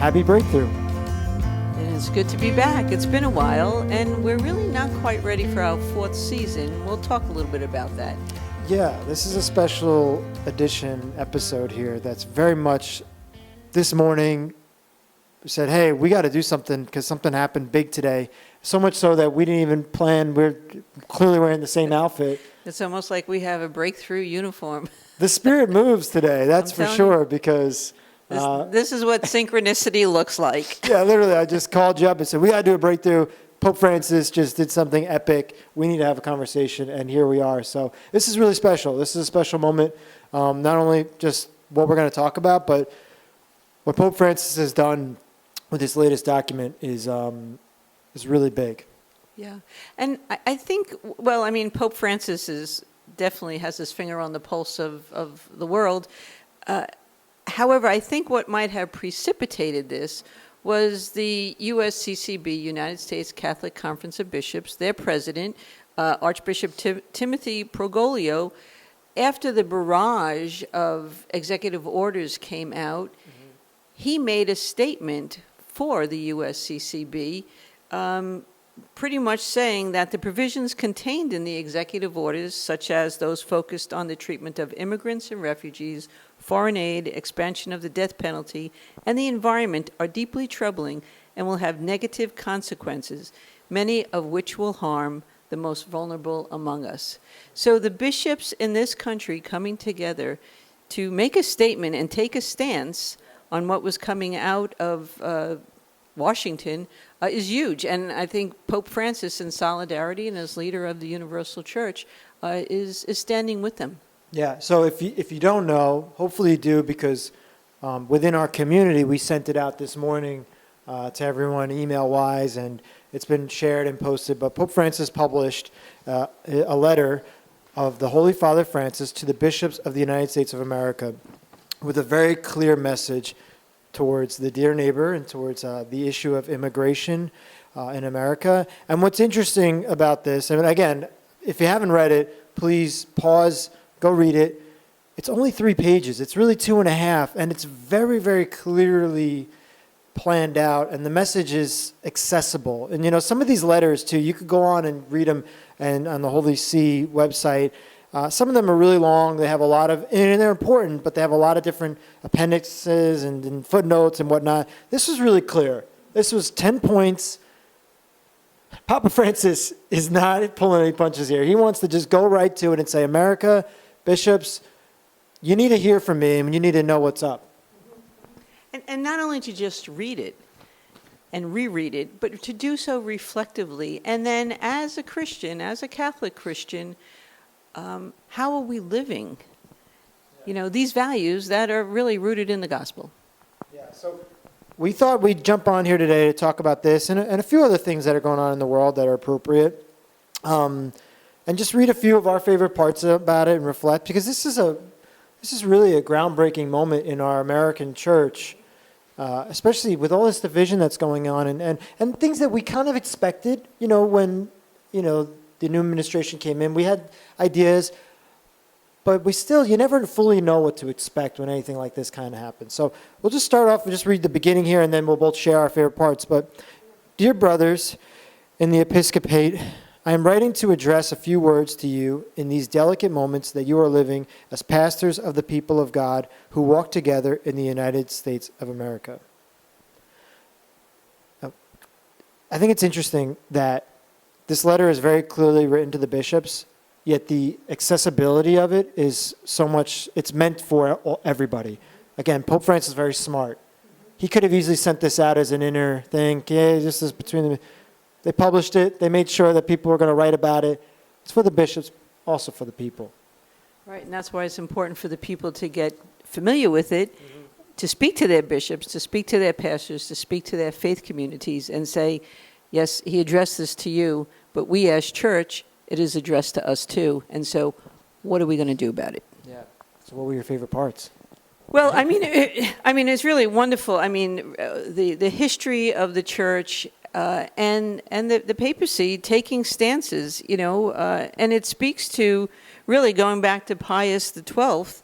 Happy Breakthrough. And it's good to be back. It's been a while, and we're really not quite ready for our fourth season. We'll talk a little bit about that. Yeah, this is a special edition episode here that's very much this morning. We said, hey, we got to do something because something happened big today. So much so that we didn't even plan. We're clearly wearing the same outfit. It's almost like we have a breakthrough uniform. The spirit moves today, that's for sure, because... This is what synchronicity looks like. Yeah, literally, I just called you up and said, we got to do a breakthrough. Pope Francis just did something epic. We need to have a conversation, and here we are. So this is really special. This is a special moment, not only just what we're going to talk about, but what Pope Francis has done with his latest document is really big. Yeah, and I think, well, I mean, Pope Francis definitely has his finger on the pulse of the world. However, I think what might have precipitated this was the USCCB, United States Catholic Conference of Bishops, their president, Archbishop Timothy Progoglio. After the barrage of executive orders came out, he made a statement for the USCCB, pretty much saying that the provisions contained in the executive orders, such as those focused on the treatment of immigrants and refugees, foreign aid, expansion of the death penalty, and the environment, are deeply troubling and will have negative consequences, many of which will harm the most vulnerable among us. So the bishops in this country coming together to make a statement and take a stance on what was coming out of Washington is huge. And I think Pope Francis, in solidarity and as leader of the Universal Church, is standing with them. Yeah, so if you don't know, hopefully you do, because within our community, we sent it out this morning to everyone email-wise, and it's been shared and posted. But Pope Francis published a letter of the Holy Father Francis to the bishops of the United States of America with a very clear message towards the dear neighbor and towards the issue of immigration in America. And what's interesting about this, and again, if you haven't read it, please pause, go read it. It's only 3 pages. It's really 2.5, and it's very, very clearly planned out, and the message is accessible. And, you know, some of these letters, too, you could go on and read them and on the Holy See website. Some of them are really long. They have a lot of, and they're important, but they have a lot of different appendixes and footnotes and whatnot. This was really clear. This was 10 points. Papa Francis is not pulling any punches here. He wants to just go right to it and say, America, bishops, you need to hear from me and you need to know what's up. And not only to just read it and reread it, but to do so reflectively. And then as a Christian, as a Catholic Christian, how are we living, you know, these values that are really rooted in the gospel? Yeah, so we thought we'd jump on here today to talk about this and a few other things that are going on in the world that are appropriate. And just read a few of our favorite parts about it and reflect, because this is really a groundbreaking moment in our American church, especially with all this division that's going on and things that we kind of expected, you know, when, you know, the new administration came in. We had ideas, but you never fully know what to expect when anything like this kind of happens. So we'll just start off and just read the beginning here, and then we'll both share our favorite parts. But, dear brothers in the episcopate, I am writing to address a few words to you in these delicate moments that you are living as pastors of the people of God who walk together in the United States of America. Now, I think it's interesting that this letter is very clearly written to the bishops, yet the accessibility of it is so much, it's meant for everybody. Again, Pope Francis is very smart. He could have easily sent this out as an inner thing. Okay, this is between them. They published it. They made sure that people were going to write about it. It's for the bishops, also for the people. Right, and that's why it's important for the people to get familiar with it, to speak to their bishops, to speak to their pastors, to speak to their faith communities and say, yes, he addressed this to you, but we as church, it is addressed to us too. And so what are we going to do about it? Yeah. So what were your favorite parts? Well, I mean, it's really wonderful. I mean, the history of the church and the papacy taking stances, you know, and it speaks to really going back to Pius XII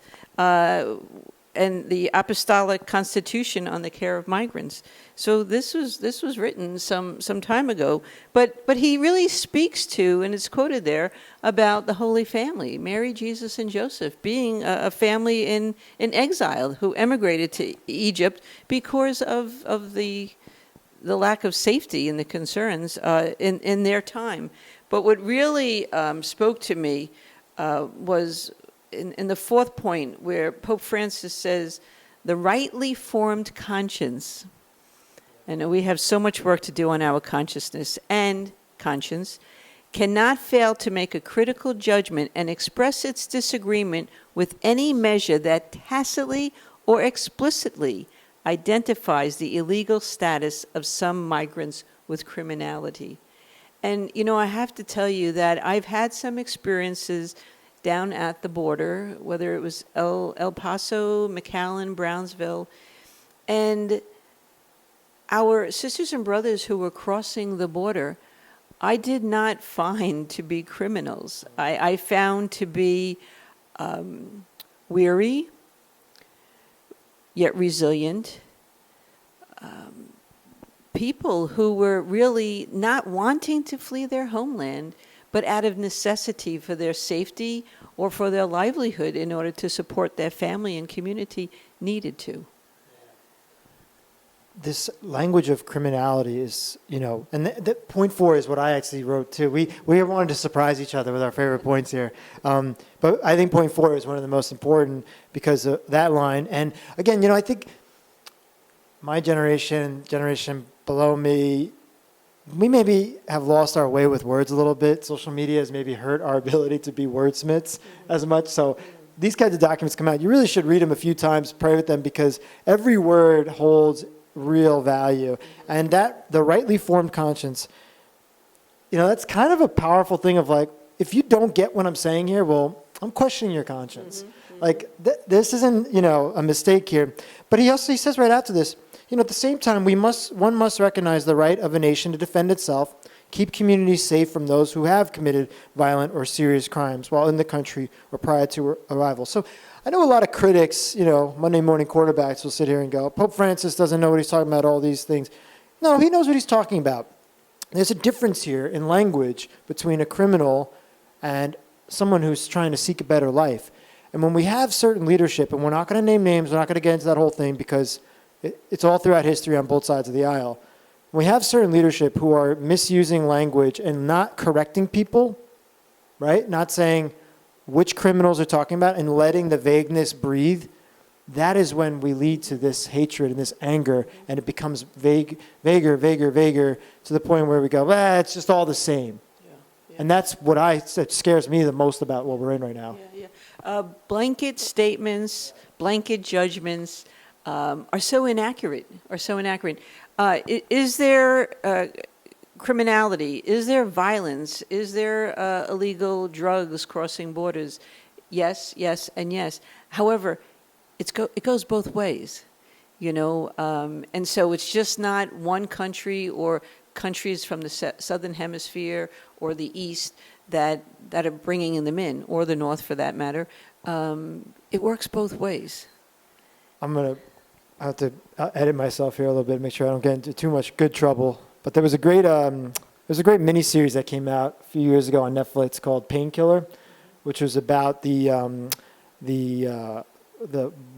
and the Apostolic Constitution on the Care of Migrants. So this was written some time ago, but he really speaks to, and it's quoted there, about the Holy Family, Mary, Jesus, and Joseph, being a family in exile who emigrated to Egypt because of the lack of safety and the concerns in their time. But what really spoke to me was in the fourth point, where Pope Francis says, the rightly formed conscience. I know we have so much work to do on our consciousness and conscience, cannot fail to make a critical judgment and express its disagreement with any measure that tacitly or explicitly identifies the illegal status of some migrants with criminality. And, I have to tell you that I've had some experiences down at the border, whether it was El Paso, McAllen, Brownsville, and our sisters and brothers who were crossing the border, I did not find to be criminals. I found to be weary, yet resilient, people who were really not wanting to flee their homeland, but out of necessity for their safety or for their livelihood in order to support their family and community needed to. This language of criminality is, and point 4 is what I actually wrote too. We wanted to surprise each other with our favorite points here. But I think point 4 is one of the most important because of that line. And again, I think my generation below me, we maybe have lost our way with words a little bit. Social media has maybe hurt our ability to be wordsmiths as much. So these kinds of documents come out. You really should read them a few times, pray with them, because every word holds real value. And that the rightly formed conscience, that's kind of a powerful thing of like, if you don't get what I'm saying here, well, I'm questioning your conscience. Like this isn't, a mistake here. But he says right after this, at the same time, one must recognize the right of a nation to defend itself, keep communities safe from those who have committed violent or serious crimes while in the country or prior to arrival. So I know a lot of critics, Monday morning quarterbacks will sit here and go, Pope Francis doesn't know what he's talking about, all these things. No, he knows what he's talking about. There's a difference here in language between a criminal and someone who's trying to seek a better life. And when we have certain leadership, and we're not going to name names, we're not going to get into that whole thing because it's all throughout history on both sides of the aisle. When we have certain leadership who are misusing language and not correcting people, right? Not saying which criminals are talking about and letting the vagueness breathe, that is when we lead to this hatred and this anger, and it becomes vaguer to the point where we go, it's just all the same. Yeah. And that's what it scares me the most about what we're in right now. Blanket statements, blanket judgments are so inaccurate. Is there criminality? Is there violence? Is there illegal drugs crossing borders? Yes, and yes. However, it goes both ways, and so it's just not one country or countries from the southern hemisphere or the east that are bringing them in, or the north for that matter. It works both ways. I have to edit myself here a little bit, make sure I don't get into too much good trouble. But there was a great miniseries that came out a few years ago on Netflix called Painkiller, which was about the one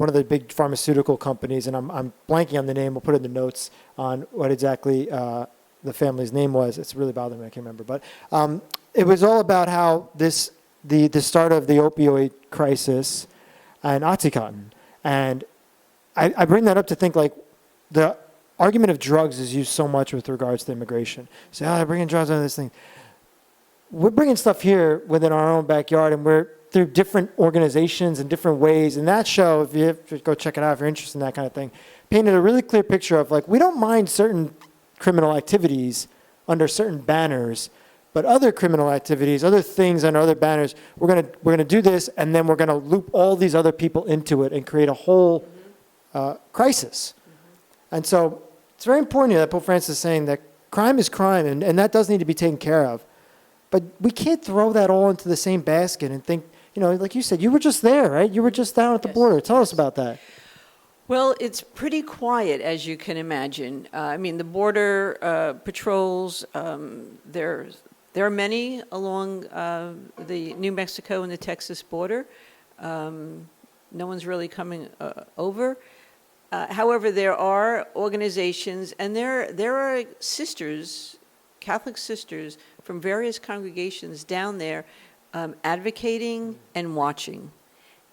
of the big pharmaceutical companies, and I'm blanking on the name. We'll put it in the notes on what exactly the family's name was. It's really bothering me. I can't remember, but it was all about how the start of the opioid crisis and OxyContin. And I bring that up to think like the argument of drugs is used so much with regards to immigration. So they're bringing drugs into this thing. We're bringing stuff here within our own backyard, and we're through different organizations and different ways. And that show, if you have to go check it out if you're interested in that kind of thing, painted a really clear picture of like, we don't mind certain criminal activities under certain banners, but other criminal activities, other things under other banners, we're gonna do this, and then we're gonna loop all these other people into it and create a whole crisis. And so it's very important that Pope Francis is saying that crime is crime, and that does need to be taken care of. But we can't throw that all into the same basket and think, like you said, you were just there, right? You were just down at the border. Tell us about that. Well, it's pretty quiet, as you can imagine. I mean, the border patrols, there are many along the New Mexico and the Texas border. No one's really coming over. However, there are organizations, and there are sisters, Catholic sisters from various congregations down there advocating and watching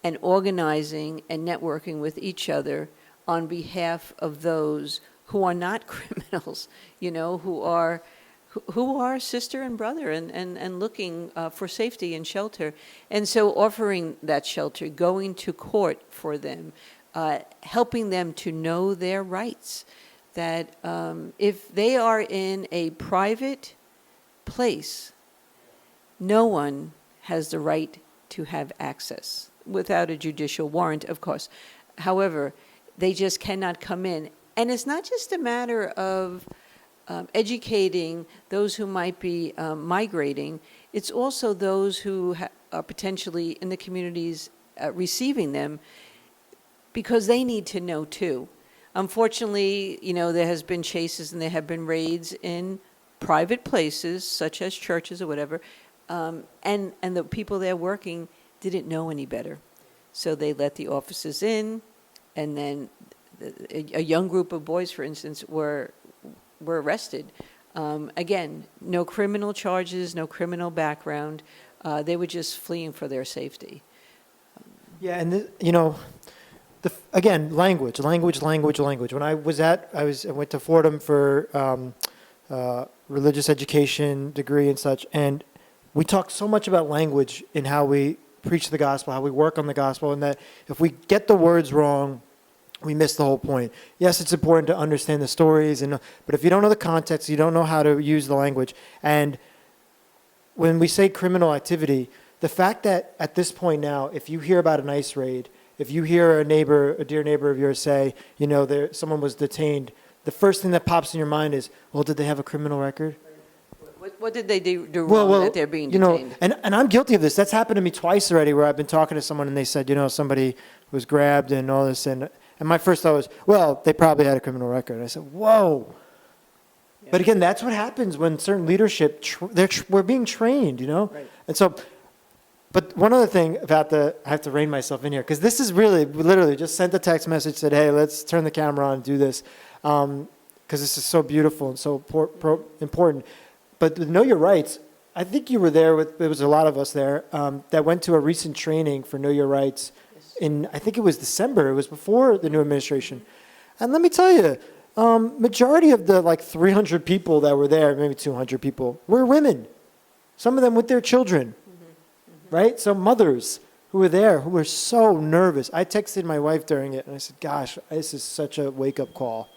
and organizing and networking with each other on behalf of those who are not criminals, who are sister and brother and looking for safety and shelter. And so offering that shelter, going to court for them, helping them to know their rights, that if they are in a private place, no one has the right to have access without a judicial warrant, of course. However, they just cannot come in. And it's not just a matter of educating those who might be migrating. It's also those who are potentially in the communities receiving them, because they need to know too. Unfortunately, there has been chases and there have been raids in private places, such as churches or whatever, and the people there working didn't know any better. So they let the officers in, and then a young group of boys, for instance, were arrested. Again, no criminal charges, no criminal background. They were just fleeing for their safety. Yeah, and again, language. When I went to Fordham for religious education degree and such, and we talk so much about language in how we preach the gospel, how we work on the gospel, and that if we get the words wrong, we miss the whole point. Yes, it's important to understand the stories, but if you don't know the context, you don't know how to use the language. And when we say criminal activity, the fact that at this point now, if you hear about an ICE raid, if you hear a dear neighbor of yours say, someone was detained, the first thing that pops in your mind is, well, did they have a criminal record? What did they do wrong that they're being detained? And I'm guilty of this. That's happened to me twice already, where I've been talking to someone and they said, somebody was grabbed and all this, and my first thought was, well, they probably had a criminal record. And I said, whoa. Yeah. But again, that's what happens when certain leadership, we're being trained, Right. And so, but one other thing I have to rein myself in here, because this is literally just sent a text message, said, hey, let's turn the camera on and do this, because this is so beautiful and so important. But know your rights. I think you were there there was a lot of us there that went to a recent training for Know Your Rights in, I think it was December. It was before the new administration. And let me tell you, majority of the 300 people that were there, maybe 200 people, were women. Some of them with their children, right? So mothers who were there, who were so nervous. I texted my wife during it, and I said, gosh, this is such a wake-up call.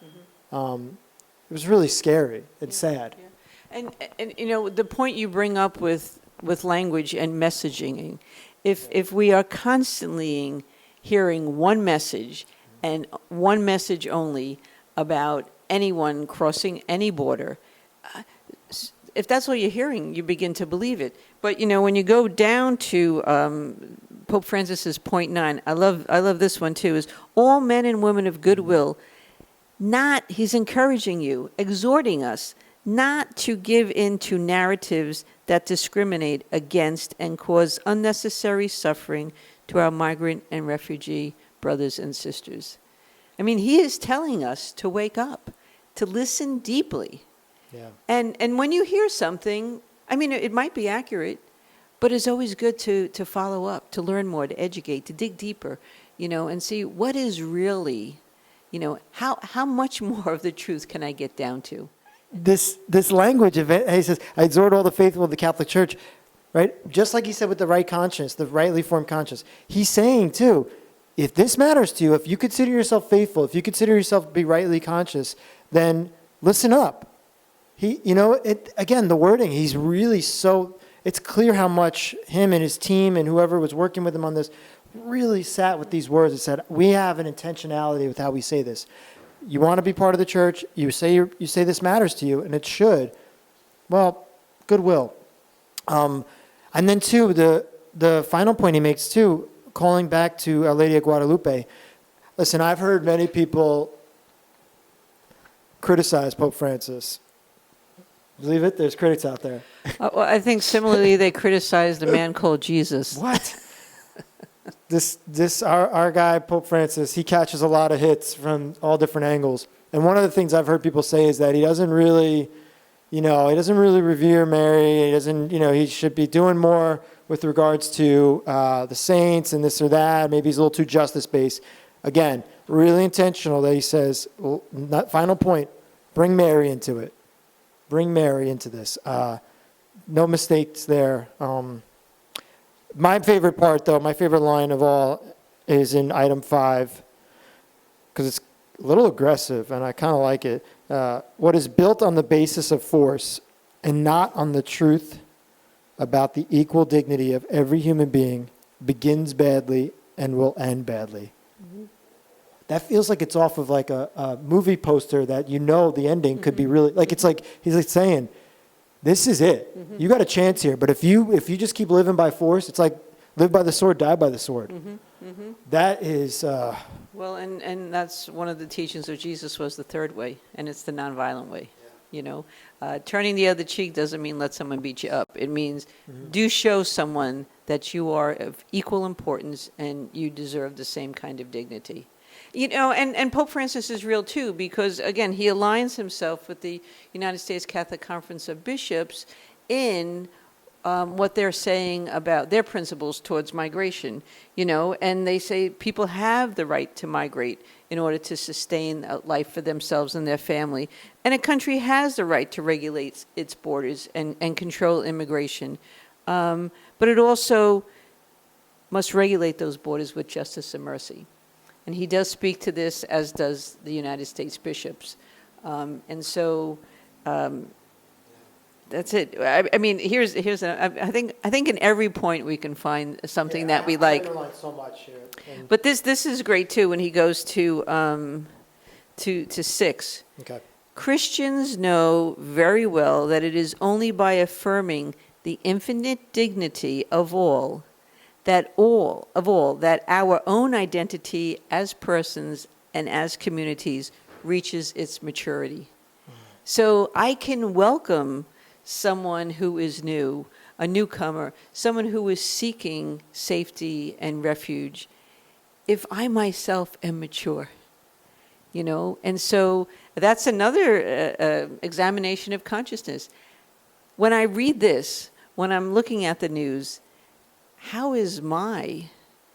It was really scary and sad. Yeah. And the point you bring up with language and messaging, if we are constantly hearing one message and one message only about anyone crossing any border, if that's all you're hearing, you begin to believe it. But when you go down to Pope Francis's point 9, I love this one too, is all men and women of goodwill. He's encouraging you, exhorting us not to give in to narratives that discriminate against and cause unnecessary suffering to our migrant and refugee brothers and sisters. I mean, he is telling us to wake up, to listen deeply. Yeah. And when you hear something, I mean, it might be accurate, but it's always good to follow up, to learn more, to educate, to dig deeper, and see what is really, how much more of the truth can I get down to? This language of it, he says, I exhort all the faithful of the Catholic Church, right? Just like he said with the right conscience, the rightly formed conscience. He's saying too, if this matters to you, if you consider yourself faithful, if you consider yourself to be rightly conscious, then listen up. Again, the wording, he's really it's clear how much him and his team and whoever was working with him on this really sat with these words and said, we have an intentionality with how we say this. You want to be part of the church, you say this matters to you, and it should. Well, goodwill. And then too, the final point he makes too, calling back to Our Lady of Guadalupe, Listen, I've heard many people criticize Pope Francis. Believe it? There's critics out there. Well, I think similarly they criticized a man called Jesus. What? Our guy, Pope Francis, he catches a lot of hits from all different angles. And one of the things I've heard people say is that he doesn't really revere Mary. He doesn't, he should be doing more with regards to the saints and this or that. Maybe he's a little too justice-based. Again, really intentional that he says, well, final point, bring Mary into it. Bring Mary into this. No mistakes there. My favorite part, though, my favorite line of all is in item 5, because it's a little aggressive, and I kind of like it. What is built on the basis of force and not on the truth about the equal dignity of every human being begins badly and will end badly. Mm-hmm. That feels like it's off of like a movie poster that the ending could be really, like it's like he's like saying, this is it. Mm-hmm. You got a chance here, but if you just keep living by force, it's like live by the sword, die by the sword. Mm-hmm. Mm-hmm. That is... well, and that's one of the teachings of Jesus was the third way, and it's the nonviolent way. Yeah. Turning the other cheek doesn't mean let someone beat you up. It means do show someone that you are of equal importance and you deserve the same kind of dignity. And Pope Francis is real too, because again, he aligns himself with the United States Catholic Conference of Bishops in what they're saying about their principles towards migration, and they say people have the right to migrate in order to sustain a life for themselves and their family. And a country has the right to regulate its borders and control immigration. But it also must regulate those borders with justice and mercy. And he does speak to this, as does the United States bishops. That's it. I mean, I think in every point we can find something that we like. I underline so much here. But this is great too when he goes to 6. Okay. Christians know very well that it is only by affirming the infinite dignity of all that our own identity as persons and as communities reaches its maturity. So I can welcome someone who is new, a newcomer, someone who is seeking safety and refuge, if I myself am mature, And so that's another examination of consciousness. When I read this, when I'm looking at the news, how is my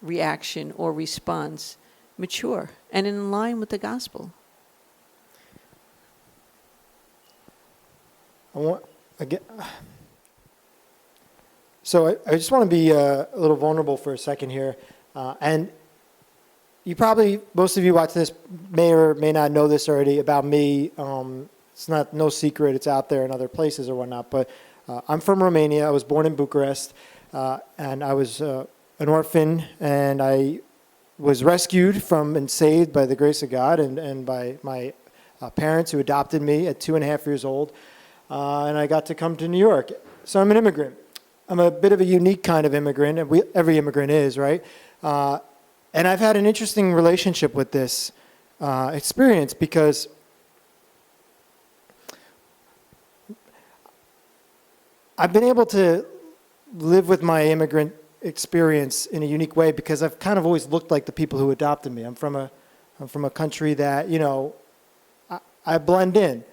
reaction or response mature and in line with the gospel? So I just want to be a little vulnerable for a second here. And most of you watching this may or may not know this already about me. It's no secret. It's out there in other places or whatnot. But I'm from Romania. I was born in Bucharest. And I was an orphan, and I was rescued from and saved by the grace of God and by my parents who adopted me at 2.5 years old. And I got to come to New York. So I'm an immigrant. I'm a bit of a unique kind of immigrant, and every immigrant is, right? And I've had an interesting relationship with this experience because I've been able to live with my immigrant experience in a unique way because I've kind of always looked like the people who adopted me. I'm from a country that, I blend in.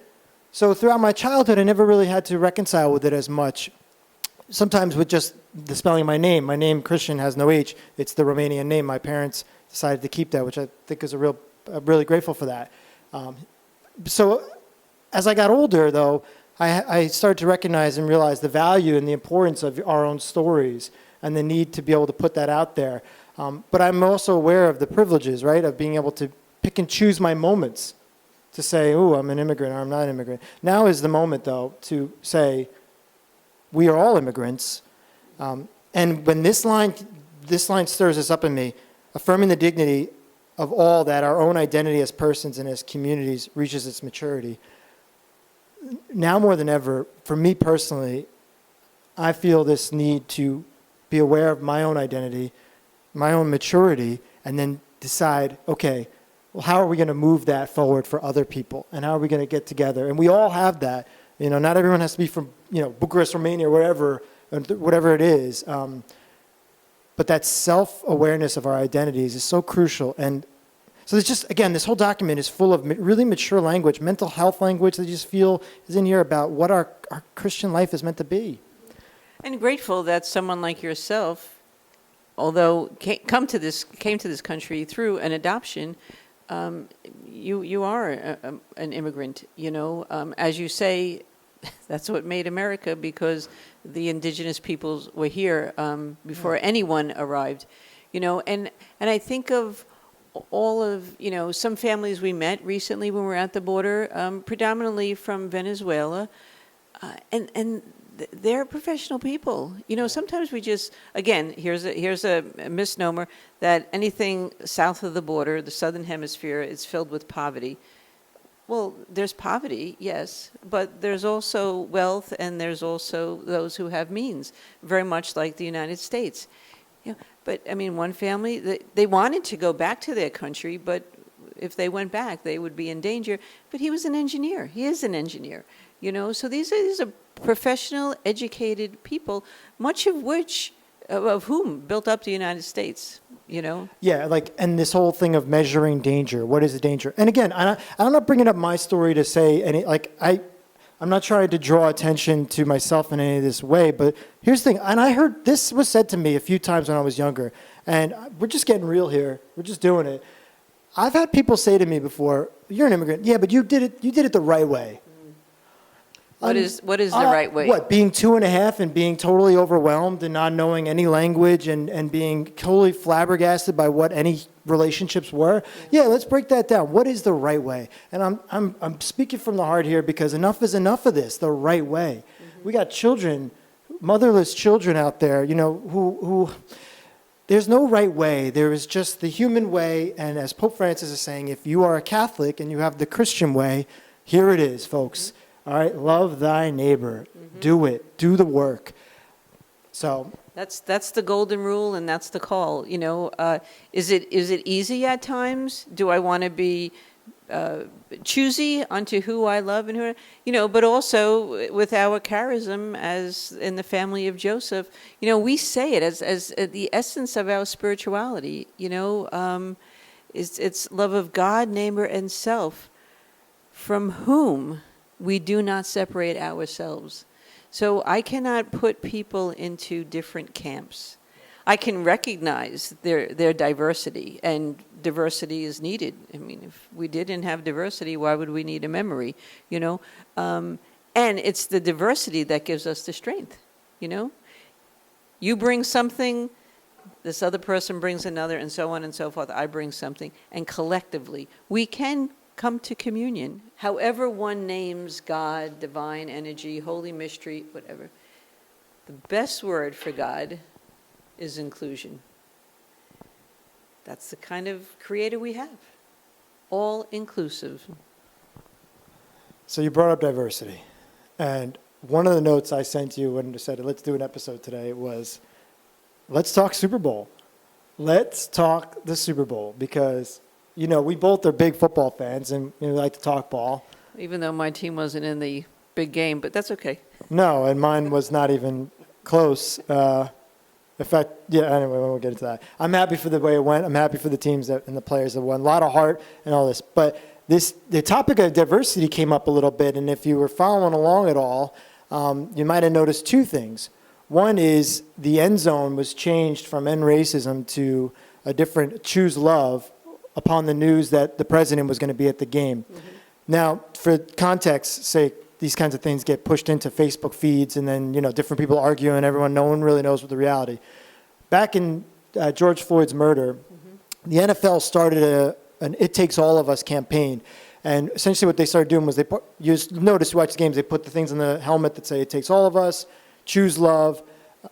So throughout my childhood, I never really had to reconcile with it as much. Sometimes with just the spelling of my name. My name, Cristian, has no H. It's the Romanian name. My parents decided to keep that, which I think is I'm really grateful for that. So as I got older, though, I started to recognize and realize the value and the importance of our own stories and the need to be able to put that out there. But I'm also aware of the privileges, right, of being able to pick and choose my moments to say, ooh, I'm an immigrant or I'm not an immigrant. Now is the moment, though, to say, we are all immigrants. And when this line stirs us up in me, affirming the dignity of all that our own identity as persons and as communities reaches its maturity, now more than ever, for me personally, I feel this need to be aware of my own identity, my own maturity, and then decide, okay, well, how are we going to move that forward for other people? And how are we going to get together? And we all have that. You know, not everyone has to be from, you know, Bucharest, Romania, whatever it is. But that self-awareness of our identities is so crucial. And so there's just, again, this whole document is full of really mature language, mental health language that you just feel is in here about what our Christian life is meant to be. And grateful that someone like yourself, although came to this country through an adoption, you are an immigrant. You know, as you say, that's what made America, because the indigenous peoples were here before anyone arrived. You know, and I think of all of, you know, some families we met recently when we were at the border, predominantly from Venezuela, and they're professional people. You know, sometimes we just, again, here's a misnomer that anything south of the border, the southern hemisphere, is filled with poverty. Well, there's poverty, yes, but there's also wealth, and there's also those who have means, very much like the United States. You know, but I mean, one family, they wanted to go back to their country, but if they went back, they would be in danger. But he was an engineer. He is an engineer. You know, so these are professional, educated people, much of whom built up the United States. You know? Yeah, like, and this whole thing of measuring danger. What is the danger? And again, I'm not bringing up my story to say any, like, I'm not trying to draw attention to myself in any of this way, but here's the thing, and I heard this was said to me a few times when I was younger, and we're just getting real here. We're just doing it. I've had people say to me before, "You're an immigrant." Yeah, but you did it the right way. What is the right way? What, being 2.5 and being totally overwhelmed and not knowing any language and being totally flabbergasted by what any relationships were? Yeah, let's break that down. What is the right way? And I'm speaking from the heart here, because enough is enough of this, the right way. Mm-hmm. We got children, motherless children out there, you know, who there's no right way. There is just the human way. And as Pope Francis is saying, if you are a Catholic and you have the Christian way, here it is, folks. Mm-hmm. All right, love thy neighbor. Mm-hmm. Do it. Do the work. So that's the golden rule, and that's the call. You know, is it easy at times? Do I want to be choosy unto who I love and who, you know? But also with our charism, as in the family of Joseph, you know, we say it as the essence of our spirituality. You know, it's love of God, neighbor, and self, from whom we do not separate ourselves. So I cannot put people into different camps. I can recognize their diversity, and diversity is needed. I mean, if we didn't have diversity, why would we need a memory, you know? And it's the diversity that gives us the strength, you know? You bring something, this other person brings another, and so on and so forth. I bring something, and collectively, we can come to communion. However one names God, divine energy, holy mystery, whatever. The best word for God is inclusion. That's the kind of creator we have. All inclusive. So you brought up diversity. And one of the notes I sent you when I said, let's do an episode today, was, let's talk Super Bowl. Let's talk the Super Bowl, because you know, we both are big football fans, and we like to talk ball. Even though my team wasn't in the big game, but that's okay. No, and mine was not even close. In fact, yeah, anyway, we'll get into that. I'm happy for the way it went. I'm happy for the teams and the players that won. A lot of heart and all this. But the topic of diversity came up a little bit, and if you were following along at all, you might have noticed two things. One is the end zone was changed from end racism to a different choose love upon the news that the president was going to be at the game. Mm-hmm. Now, for context's sake, these kinds of things get pushed into Facebook feeds, and then, you know, different people argue, and no one really knows what the reality. Back in George Floyd's murder, mm-hmm. the NFL started an It Takes All of Us campaign. And essentially what they started doing was you notice, you watch the games, they put the things on the helmet that say, it takes all of us, choose love,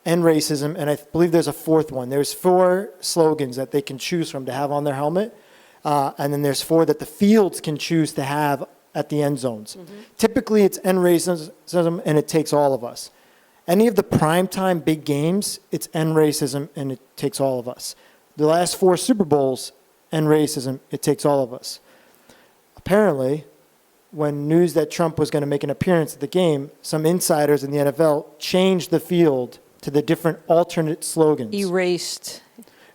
end racism, and I believe there's a fourth one. There's 4 slogans that they can choose from to have on their helmet. And then there's 4 that the fields can choose to have at the end zones. Mm-hmm. Typically, it's end racism, and it takes all of us. Any of the primetime big games, it's end racism, and it takes all of us. The last 4 Super Bowls, and racism. It takes all of us. Apparently, when news that Trump was going to make an appearance at the game, some insiders in the NFL changed the field to the different alternate slogans. Erased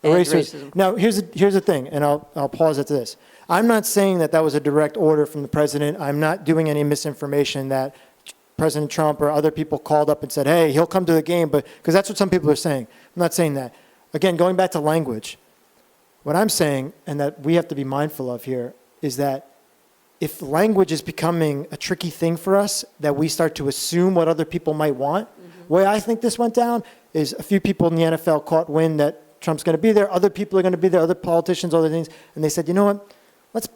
Racism. Now, here's the thing, and I'll pause at this. I'm not saying that was a direct order from the president. I'm not doing any misinformation that President Trump or other people called up and said, hey, he'll come to the game, but because that's what some people are saying. I'm not saying that. Again, going back to language, what I'm saying, and that we have to be mindful of here, is that if language is becoming a tricky thing for us, that we start to assume what other people might want. The way I think this went down is a few people in the NFL caught wind that Trump's going to be there, other people are going to be there, other politicians, other things, and they said, you know what, let's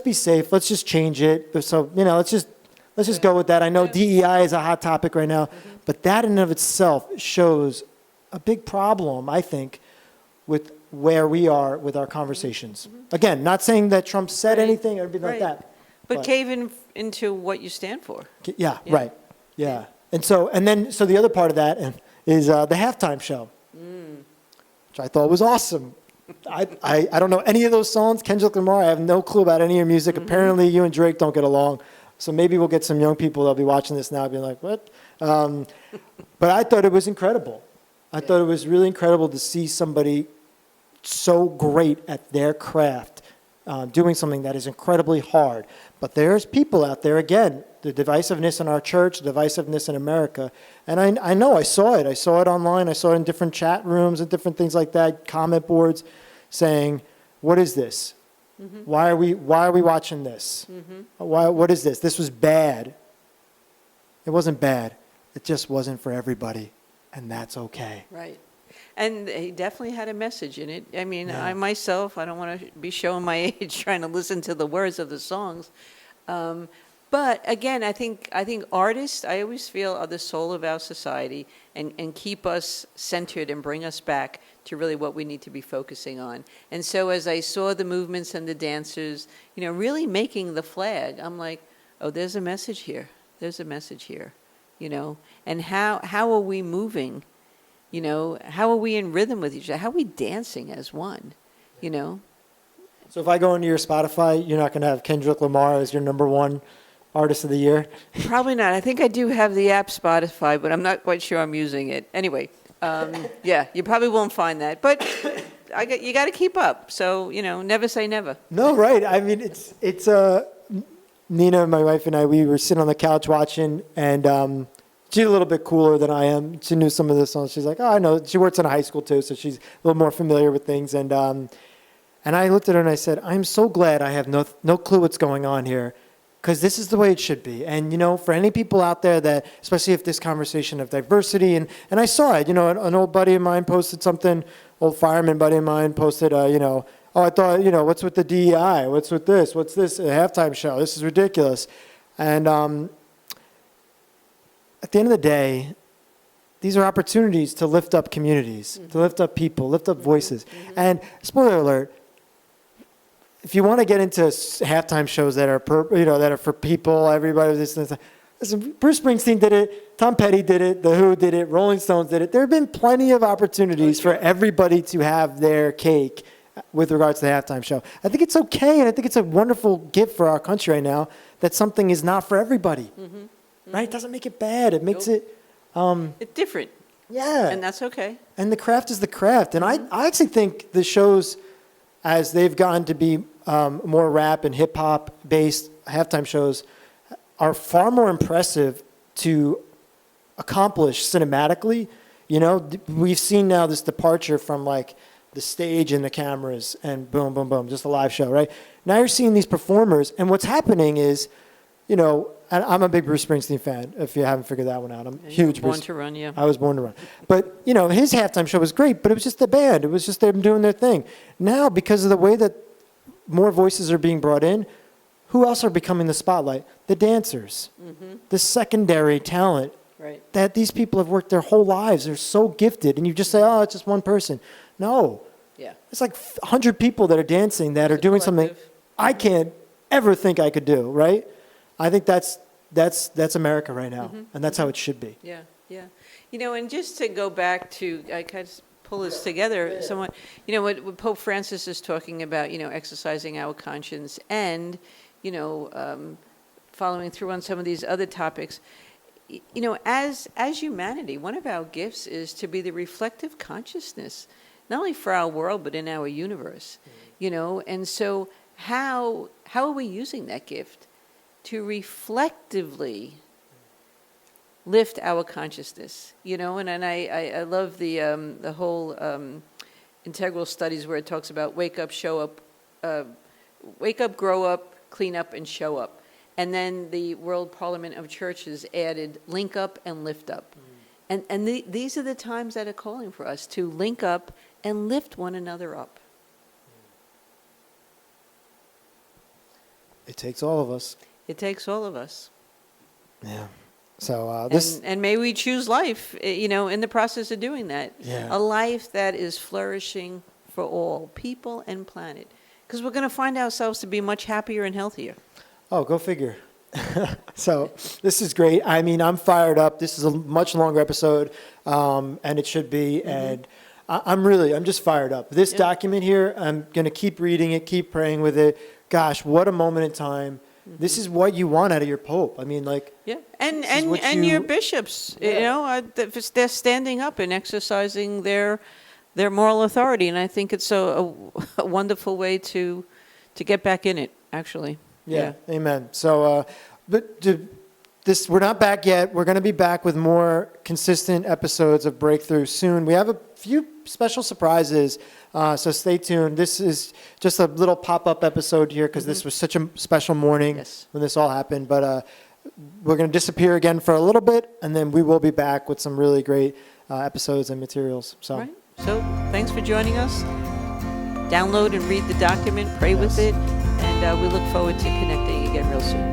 be safe, let's just change it. So, let's just go with that. I know DEI is a hot topic right now, but that in and of itself shows a big problem, I think, with where we are with our conversations. Again, not saying that Trump said anything or anything like that. But cave into what you stand for. Yeah, right. Yeah. And so the other part of that is the halftime show, which I thought was awesome. I don't know any of those songs. Kendrick Lamar, I have no clue about any of your music. Apparently, you and Drake don't get along. So maybe we'll get some young people that'll be watching this now being like, what? But I thought it was incredible. I thought it was really incredible to see somebody so great at their craft doing something that is incredibly hard. But there's people out there, again, the divisiveness in our church, the divisiveness in America. And I know, I saw it. I saw it online. I saw it in different chat rooms and different things like that, comment boards saying, what is this? Why are we watching this? What is this? This was bad. It wasn't bad. It just wasn't for everybody. And that's okay. Right. And he definitely had a message in it. I mean, I myself, I don't want to be showing my age trying to listen to the words of the songs. But again, I think artists, I always feel, are the soul of our society and keep us centered and bring us back to really what we need to be focusing on. And so as I saw the movements and the dancers, really making the flag, I'm like, oh, there's a message here. There's a message here, And how are we moving? How are we in rhythm with each other? How are we dancing as one, So if I go into your Spotify, you're not going to have Kendrick Lamar as your number one artist of the year? Probably not. I think I do have the app Spotify, but I'm not quite sure I'm using it. Anyway, you probably won't find that. But you got to keep up. So, never say never. No, right. I mean, it's Nina, my wife, and I, we were sitting on the couch watching, and she's a little bit cooler than I am. She knew some of the songs. She's like, oh, I know. She works in a high school, too, so she's a little more familiar with things. And I looked at her and I said, I'm so glad I have no clue what's going on here, because this is the way it should be. And, for any people out there that, especially if this conversation of diversity, and I saw it, an old buddy of mine posted something, old fireman buddy of mine posted, oh, I thought, what's with the DEI? What's with this? What's this? A halftime show? This is ridiculous. And at the end of the day, these are opportunities to lift up communities, to lift up people, lift up voices. And spoiler alert, if you want to get into halftime shows that are that are for people, everybody, listen, Bruce Springsteen did it, Tom Petty did it, The Who did it, Rolling Stones did it. There have been plenty of opportunities for everybody to have their cake with regards to the halftime show. I think it's okay, and I think it's a wonderful gift for our country right now that something is not for everybody. Right? It doesn't make it bad. It makes it... it's different. Yeah. And that's okay. And the craft is the craft. And I actually think the shows, as they've gotten to be more rap and hip-hop based halftime shows, are far more impressive to accomplish cinematically. We've seen now this departure from the stage and the cameras and boom, boom, boom, just a live show, right? Now you're seeing these performers, and what's happening is, and I'm a big Bruce Springsteen fan, if you haven't figured that one out. I'm huge. Born to Run, yeah. I was born to run. But, his halftime show was great, but it was just the band. It was just them doing their thing. Now, because of the way that more voices are being brought in, who else are becoming the spotlight? The dancers, the secondary talent. Right. That these people have worked their whole lives. They're so gifted. And you just say, oh, it's just one person. No. Yeah. It's like 100 people that are dancing that are doing something I can't ever think I could do, right? I think that's America right now, and that's how it should be. Yeah, yeah. And just to go back to, I kind of pull this together somewhat. What Pope Francis is talking about, exercising our conscience and, following through on some of these other topics. As humanity, one of our gifts is to be the reflective consciousness, not only for our world, but in our universe, and so how are we using that gift to reflectively lift our consciousness, and I love the whole integral studies where it talks about wake up, show up, wake up, grow up, clean up, and show up. And then the World Parliament of Churches added link up and lift up. And these are the times that are calling for us to link up and lift one another up. It takes all of us. It takes all of us. Yeah. So and may we choose life, in the process of doing that. Yeah. A life that is flourishing for all, people and planet. Because we're going to find ourselves to be much happier and healthier. Oh, go figure. So this is great. I mean, I'm fired up. This is a much longer episode, and it should be. Mm-hmm. And I'm just fired up. This document here, I'm going to keep reading it, keep praying with it. Gosh, what a moment in time. Mm-hmm. This is what you want out of your Pope. I mean, and your bishops, they're standing up and exercising their moral authority, and I think it's a wonderful way to get back in it, actually. Yeah. Amen. So, we're not back yet. We're going to be back with more consistent episodes of Breakthrough soon. We have a few special surprises, so stay tuned. This is just a little pop-up episode here because this was such a special morning when this all happened. But we're going to disappear again for a little bit, and then we will be back with some really great episodes and materials. So, right. So thanks for joining us. Download and read the document, pray with it, and we look forward to connecting again real soon.